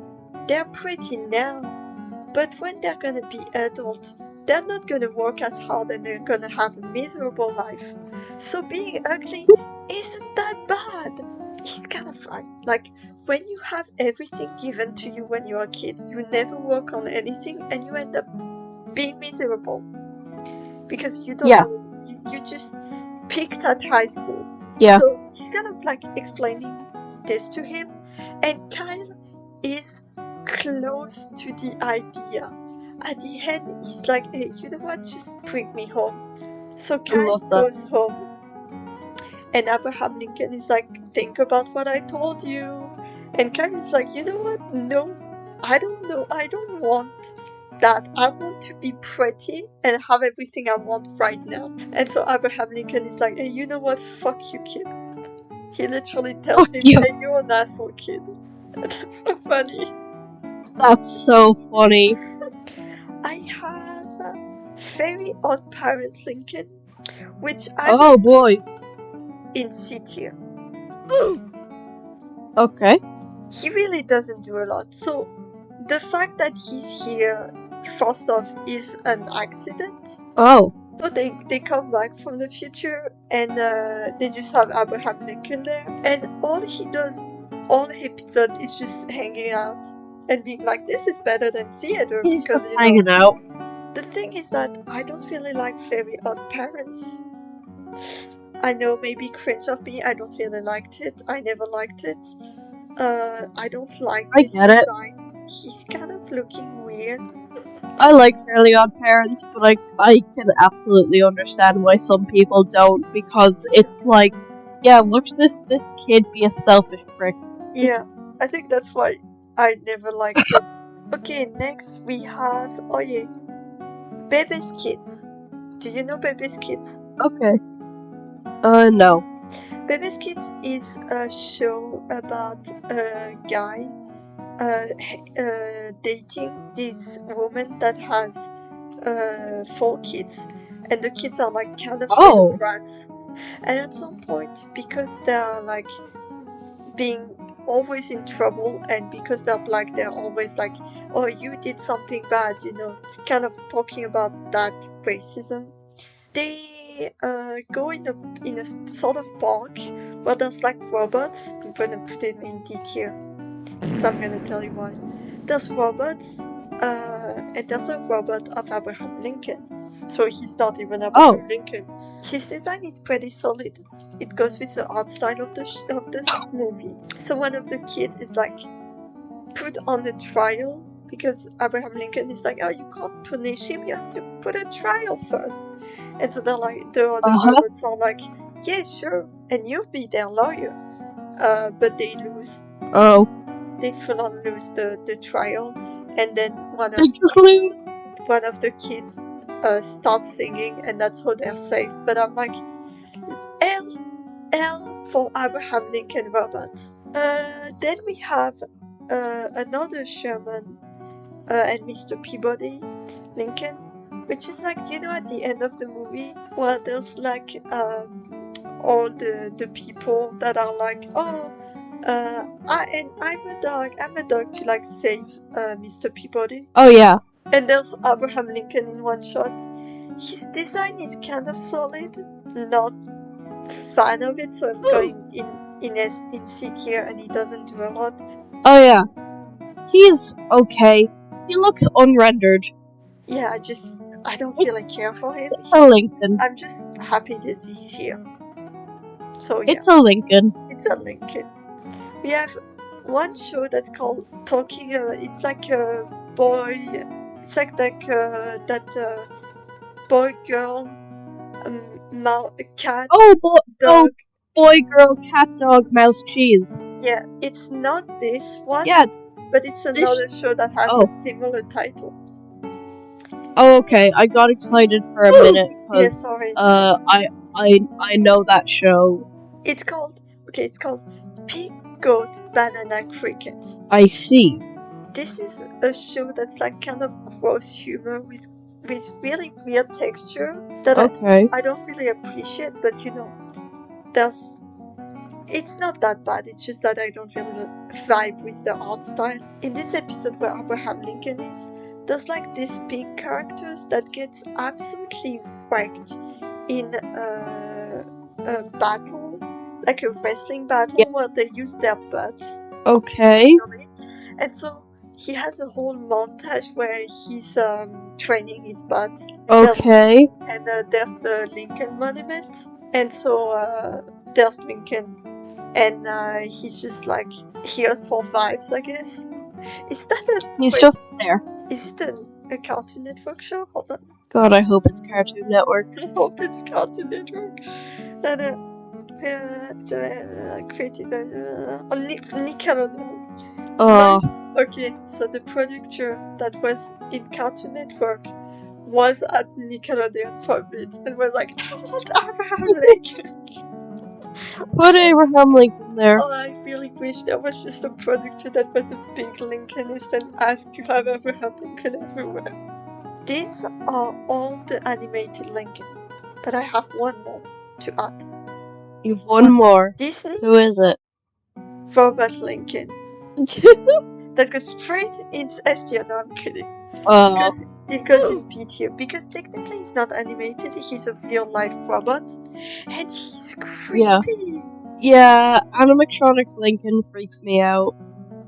they're pretty now, but when they're gonna be adult, they're not gonna work as hard and they're gonna have a miserable life. So being ugly isn't that bad. He's kind of right. Like, when you have everything given to you when you're a kid, you never work on anything and you end up being miserable. Because you don't know you just picked at high school. Yeah. So he's kind of like explaining this to him, and Kyle is close to the idea. At the end, he's like, hey, you know what? Just bring me home. So Kyle love that. goes home, and Abraham Lincoln is like, think about what I told you. And Kyle is like, you know what? No, I don't know. I don't want that. I want to be pretty and have everything I want right now. And so Abraham Lincoln is like, hey, you know what? Fuck you, kid. He literally tells Fuck him, you. hey, you're an asshole, kid. That's so funny. That's so funny. I have Very Odd Parent Lincoln, which I Oh, boys. in C tier. Okay. He really doesn't do a lot. So the fact that he's here, first off, is an accident. Oh. So they come back from the future, and they just have Abraham Lincoln there, and all he does all episode is just hanging out and being like, this is better than theater, He's because just hanging out. the thing is that I don't really like Very Odd Parents. I know, maybe cringe of me, I don't really liked it. I never liked it. I don't like I this get it. design. He's kind of looking weird. I like Fairly Odd Parents, but I can absolutely understand why some people don't, because it's like, yeah, watch this kid be a selfish prick. Yeah, I think that's why I never liked it. Okay, next we have, oh yeah, Bebe's Kids. Do you know Bebe's Kids? Okay. No. Bebe's Kids is a show about a guy dating this woman that has 4 kids, and the kids are like kind of little brats. And at some point, because they are like being always in trouble, and because they're black, they're always like, oh, you did something bad, kind of talking about that racism. They go in a sort of park where there's like robots. I'm gonna put it in D tier because I'm gonna tell you why. There's robots, and there's a robot of Abraham Lincoln. So he's not even Abraham Lincoln. His design is pretty solid. It goes with the art style of this movie. So one of the kids is like put on a trial because Abraham Lincoln is like, oh, you can't punish him. You have to put a trial first. And so they're like, the other robots are like, yeah, sure, and you'll be their lawyer. But they lose. Oh. They full on lose the trial, and then one of the kids starts singing, and that's how they're saved. But I'm like, L for Abraham Lincoln robots. Then we have another Sherman and Mr. Peabody Lincoln, which is like, at the end of the movie where there's like all the people that are like, oh, I'm a dog to like save Mr. Peabody. Oh yeah. And there's Abraham Lincoln in one shot. His design is kind of solid, not fan of it, so I'm going in C tier, and he doesn't do a lot. Oh yeah. He's okay. He looks unrendered. Yeah, I don't really care for him. It's a Lincoln. I'm just happy that he's here. So yeah. It's a Lincoln. It's a Lincoln. We have one show that's called Talking. It's like a boy. It's like that boy girl, cat. Oh, dog. Boy, girl, cat, dog, mouse, cheese. Yeah, it's not this one. Yeah, but it's another show that has a similar title. Oh, okay. I got excited for a minute because I know that show. It's called Pig, Goat, Banana, Cricket. I see. This is a show that's like kind of gross humor with really weird texture that I don't really appreciate, but it's not that bad. It's just that I don't really vibe with the art style. In this episode where Abraham Lincoln is, there's like these pig characters that gets absolutely wrecked in a battle, like a wrestling battle where they use their butts. Okay. And so he has a whole montage where he's training his butt. Okay. And there's the Lincoln Monument, and so there's Lincoln, and he's just like here for vibes, I guess. Is that He's wait, just there. is it a Cartoon Network show? Hold on. God, I hope it's Cartoon Network. I hope it's Cartoon Network. And creative on Nickelodeon. Oh, Okay, so the producer that was in Cartoon Network was at Nickelodeon for a bit and was like, "What Abraham Lincoln?" put Abraham Lincoln there. Oh, I really wish there was just a producer that was a big Lincolnist and asked to have Abraham Lincoln everywhere. These are all the animated Lincoln, but I have one more to add. You've one more. Disney Who is it? Robot Lincoln. That goes straight into STR. No, I'm kidding. Because it goes in PTO. Because technically he's not animated, he's a real life robot. And he's creepy. Yeah, animatronic Lincoln freaks me out.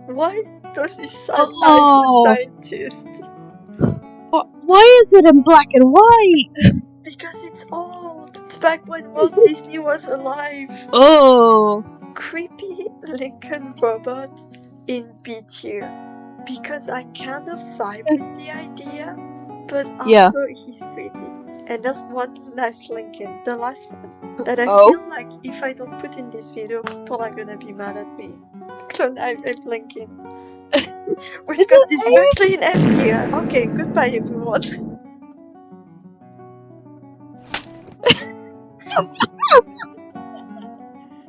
Why does he sound like a scientist? Why is it in black and white? Because it's old. It's back when Walt Disney was alive. Oh. Creepy Lincoln robot in B tier. Because I kind of vibe with the idea, but also he's creepy. And there's one last Lincoln, the last one, that I feel like if I don't put in this video, people are gonna be mad at me. Clone I'm Lincoln. Which got this directly in F tier. Okay, goodbye everyone.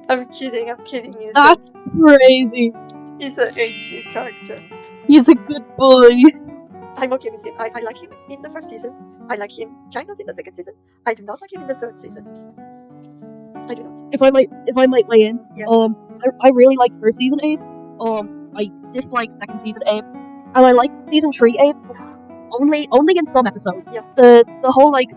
I'm kidding. That's crazy. He's an A tier character. He's a good boy. I'm okay with him. I like him in the first season. I like him kind of in the second season. I do not like him in the third season. I do not. If I might weigh in. Yeah. I really like first season Abe. I dislike second season Abe. And I like season 3 Abe. Only in some episodes. Yeah. The whole like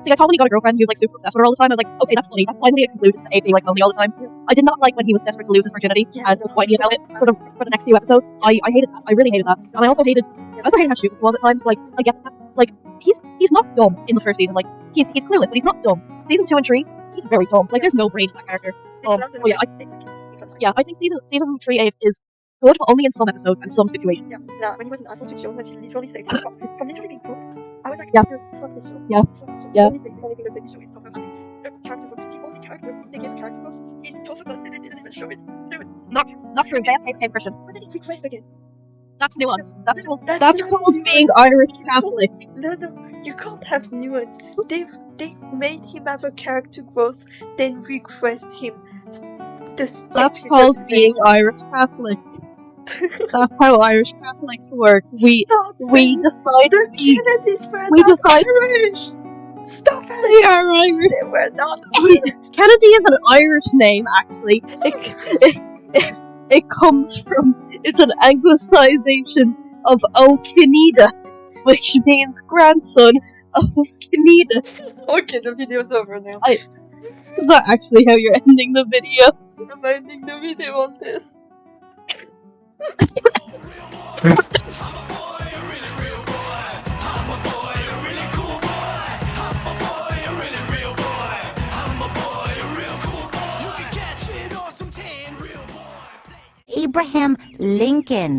see, I told when he got a girlfriend, he was like super obsessed with her all the time. I was like, okay, that's funny. That's finally a conclusion to Abe being like lonely all the time. Yeah. I did not like when he was desperate to lose his virginity and was whiny about it for the next few episodes. I hated that. I really hated that. And I also hated how stupid he was at times. Like, I get that. Like, he's not dumb in the first season. Like, he's clueless, but he's not dumb. Season 2 and 3, he's very dumb. Like, there's no brain in that character. I think season 3 Abe is good, but only in some episodes and some situations. Yeah. Nah, when he was an asshole to Joan, when she literally saved him from literally being pooped, I was like, dude, fuck this show. Yeah. Fuck this show. Yeah. The only thing that saved the show is Topher having a character growth. The only character they gave a character growth is Topher Bus, and they didn't even show it. Not true. JFK became Christian. But then he regressed again. That's nuance. That's called nuance. Being Irish Catholic. No, you can't have nuance. They made him have a character growth, then regressed him. That's called being Irish Catholic. That's how Irish Catholics work. We decide the Kennedys were not Irish. Stop it! They are Irish. They were not Irish. Kennedy is an Irish name, actually. It comes from, it's an anglicization of O'Kineda, which means grandson of Kineda. Okay, the video's over now. Is that actually how you're ending the video? I'm ending the video on this. Abraham Lincoln.